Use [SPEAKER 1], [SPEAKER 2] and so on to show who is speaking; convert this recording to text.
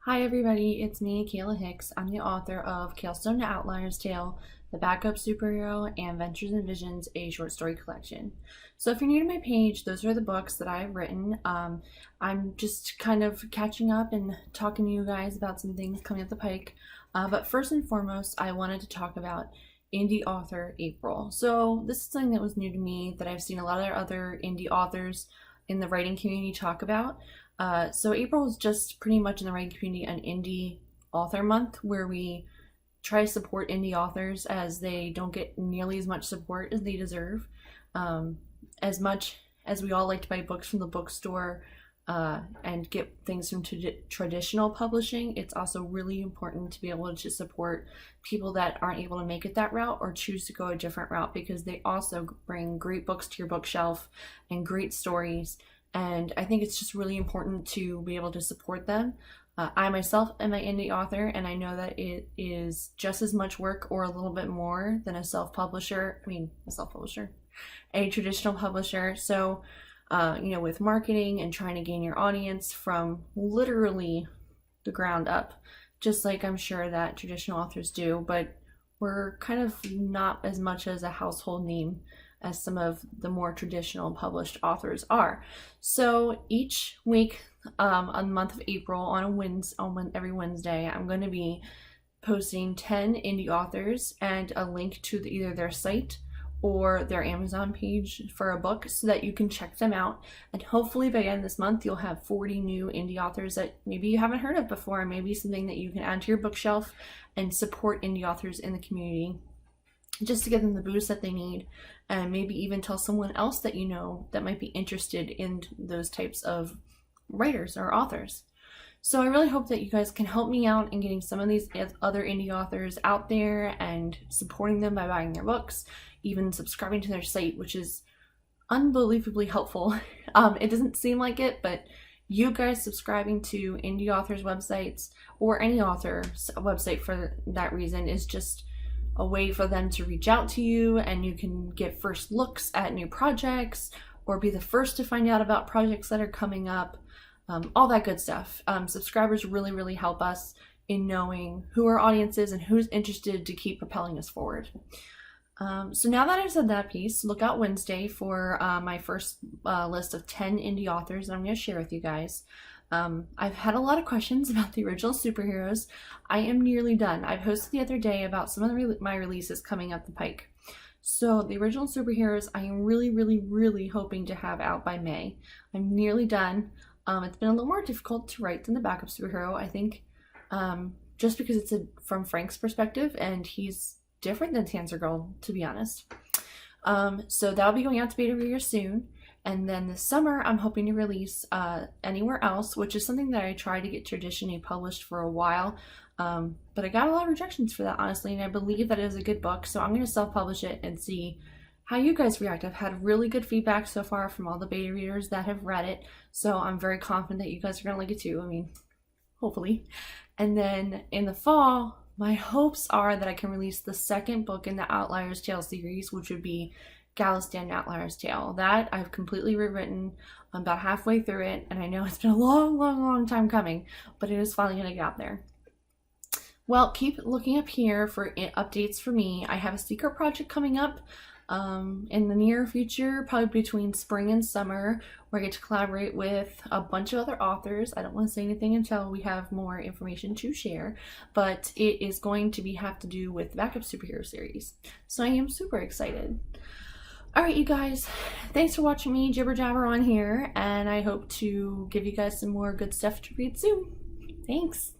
[SPEAKER 1] Hi everybody, it's me, Kayla Hicks. I'm the author of Kalestone the Outlier's Tale, The Backup Superhero, and Ventures and Visions, a short story collection. So if you're new to my page, those are the books that I've written. I'm just kind of catching up and talking to you guys about some things coming up the pike. But first and foremost, I wanted to talk about indie author April. So this is something that was new to me that I've seen a lot of other indie authors in the writing community talk about. So April is just pretty much in the writing community an indie author month where we try to support indie authors as they don't get nearly as much support as they deserve. As much as we all like to buy books from the bookstore and get things from traditional publishing, it's also really important to be able to support people that aren't able to make it that route or choose to go a different route, because they also bring great books to your bookshelf and great stories. And I think it's just really important to be able to support them. I myself am an indie author, and I know that it is just as much work or a little bit more than a traditional publisher. So, with marketing and trying to gain your audience from literally the ground up, just like I'm sure that traditional authors do, but we're kind of not as much as a household name as some of the more traditional published authors are. So each week, on the month of April, every Wednesday, I'm going to be posting 10 indie authors and a link to either their site or their Amazon page for a book so that you can check them out. And hopefully by the end of this month, you'll have 40 new indie authors that maybe you haven't heard of before, and maybe something that you can add to your bookshelf and support indie authors in the community, just to give them the boost that they need, and maybe even tell someone else that you know that might be interested in those types of writers or authors. So I really hope that you guys can help me out in getting some of these other indie authors out there and supporting them by buying their books, even subscribing to their site, which is unbelievably helpful. It doesn't seem like it, but you guys subscribing to indie authors' websites, or any author's website for that reason, is just a way for them to reach out to you, and you can get first looks at new projects or be the first to find out about projects that are coming up, all that good stuff. Subscribers really, really help us in knowing who our audience is and who's interested to keep propelling us forward. So now that I've said that piece, look out Wednesday for my first list of 10 indie authors that I'm going to share with you guys. I've had a lot of questions about the original superheroes. I am nearly done. I posted the other day about some of my releases coming up the pike. So the original superheroes, I am really, really, really hoping to have out by May. I'm nearly done. It's been a little more difficult to write than the backup superhero, I think, just because it's from Frank's perspective, and he's different than Tanzergirl, to be honest. So that'll be going out to beta readers soon. And then this summer, I'm hoping to release Anywhere Else, which is something that I tried to get traditionally published for a while. But I got a lot of rejections for that, honestly, and I believe that it is a good book. So I'm going to self-publish it and see how you guys react. I've had really good feedback so far from all the beta readers that have read it. So I'm very confident that you guys are going to like it too. I mean, hopefully. And then in the fall, my hopes are that I can release the second book in the Outlier's Tale series, which would be Kalestone Outlier's Tale. That I've completely rewritten. I'm about halfway through it, and I know it's been a long, long, long time coming, but it is finally going to get out there. Well, keep looking up here for updates for me. I have a secret project coming up in the near future, probably between spring and summer, where I get to collaborate with a bunch of other authors. I don't want to say anything until we have more information to share, but it is going to have to do with the Backup Superhero series. So I am super excited. Alright, you guys, thanks for watching me jibber jabber on here, and I hope to give you guys some more good stuff to read soon. Thanks!